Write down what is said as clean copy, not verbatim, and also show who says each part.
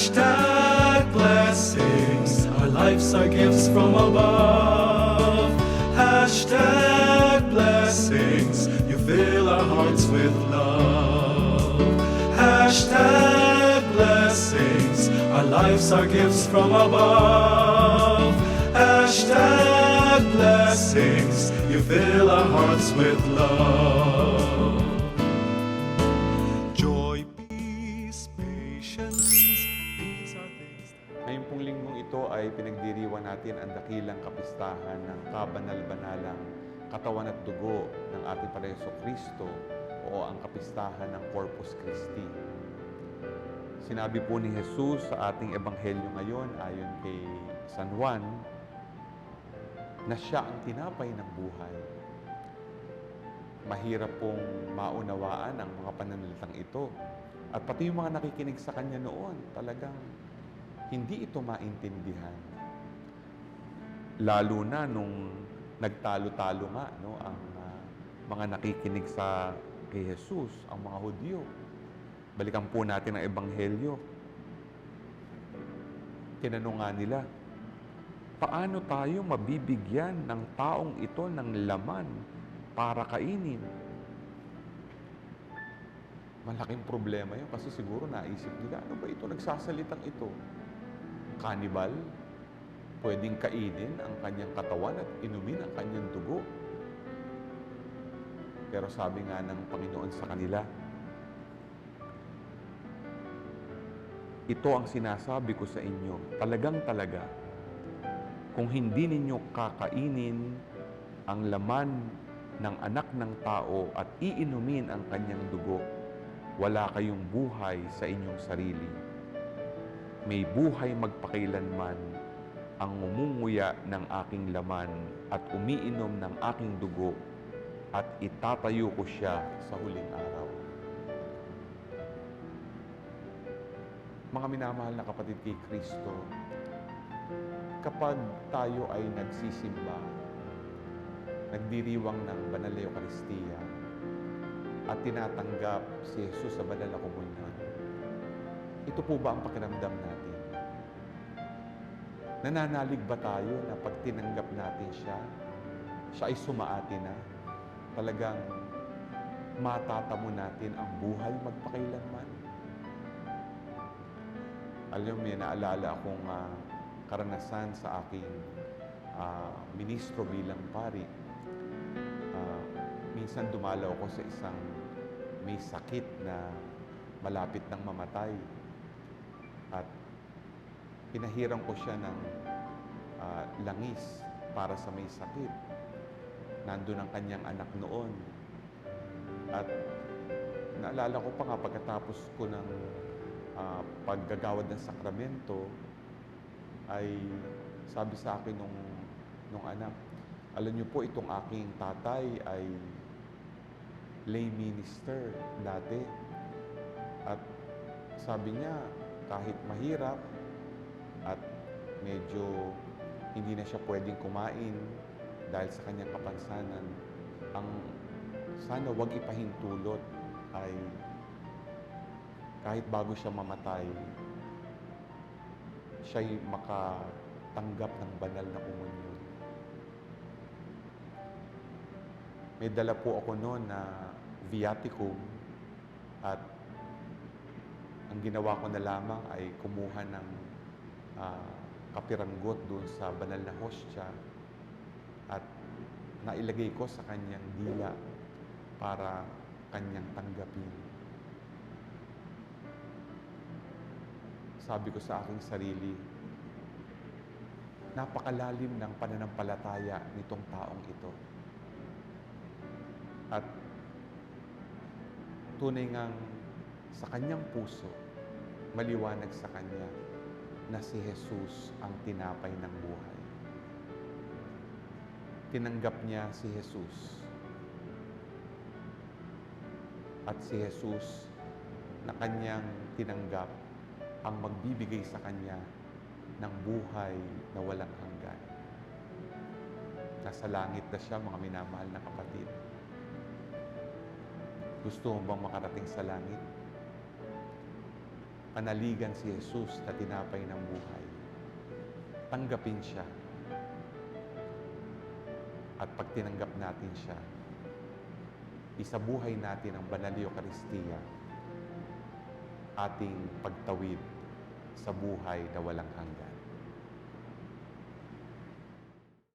Speaker 1: Hashtag blessings. Our lives are gifts from above. Hashtag blessings. You fill our hearts with love. Hashtag blessings. Our lives are gifts from above. Hashtag blessings. You fill our hearts with love. Joy, peace, patience. These are things.
Speaker 2: Ngayong pong linggong ito ay pinagdiriwang natin ang dakilang kapistahan ng kabanal-banalang katawan at dugo ng ating Panginoong Kristo o ang kapistahan ng Corpus Christi. Sinabi po ni Jesus sa ating ebanghelyo ngayon ayon kay San Juan na siya ang tinapay ng buhay. Mahirap pong maunawaan ang mga pananalitang ito. At pati yung mga nakikinig sa kanya noon, talagang hindi ito maintindihan. Lalo na nung nagtalo-talo nga ang mga nakikinig kay Jesus, ang mga Hudyo. Balikan po natin ang ebanghelyo. Tinanong nga nila, paano tayo mabibigyan ng taong ito ng laman para kainin? Malaking problema yun kasi siguro naisip nila, ano ba ito nagsasalitang ito? Cannibal? Pwedeng kainin ang kanyang katawan at inumin ang kanyang dugo. Pero sabi nga ng Panginoon sa kanila, ito ang sinasabi ko sa inyo, talagang-talaga, kung hindi ninyo kakainin ang laman ng anak ng tao at iinumin ang kanyang dugo, wala kayong buhay sa inyong sarili. May buhay magpakailanman ang ngumunguya ng aking laman at umiinom ng aking dugo at itatayo ko siya sa huling araw. Mga minamahal na kapatid kay Kristo, kapag tayo ay nagsisimba, nagdiriwang ng banal na Eucharistia, at tinatanggap si Jesus sa banal na komunyon, ito po ba ang pakiramdam natin? Nananalig ba tayo na pag tinanggap natin siya ay sumaati na? Talagang matatamo natin ang buhay magpakailanman? Alam mo, may naalala akong karanasan sa aking ministro bilang pari. Minsan dumalaw ako sa isang may sakit na malapit ng mamatay. At pinahiram ko siya ng langis para sa may sakit. Nandun ang kanyang anak noon. At naalala ko pa nga pagkatapos ko ng paggagawad ng sakramento, ay sabi sa akin nung anak, alam niyo po, itong aking tatay ay lay minister dati. At sabi niya, kahit mahirap at medyo hindi na siya pwedeng kumain dahil sa kanyang kapansanan, ang sana wag ipahintulot ay kahit bago siya mamatay, siya'y makatanggap ng banal na komunyon. May dala po ako noon na viaticum at ang ginawa ko na lamang ay kumuha ng kapiranggot doon sa banal na hostya at nailagay ko sa kanyang dila para kanyang tanggapin. Sabi ko sa aking sarili, napakalalim ng pananampalataya nitong taong ito. At tunay ngang sa kanyang puso, maliwanag sa kanya na si Jesus ang tinapay ng buhay. Tinanggap niya si Jesus. At si Jesus na kanyang tinanggap ang magbibigay sa kanya ng buhay na walang hanggan. Nasa langit na siya, mga minamahal na kapatid. Gusto mo bang makarating sa langit? panaligan si Jesus na tinapay ng buhay. Tanggapin siya. At pag tinanggap natin siya, isabuhay natin ang banal na Eucharistia, ating pagtawid sa buhay na walang hanggan.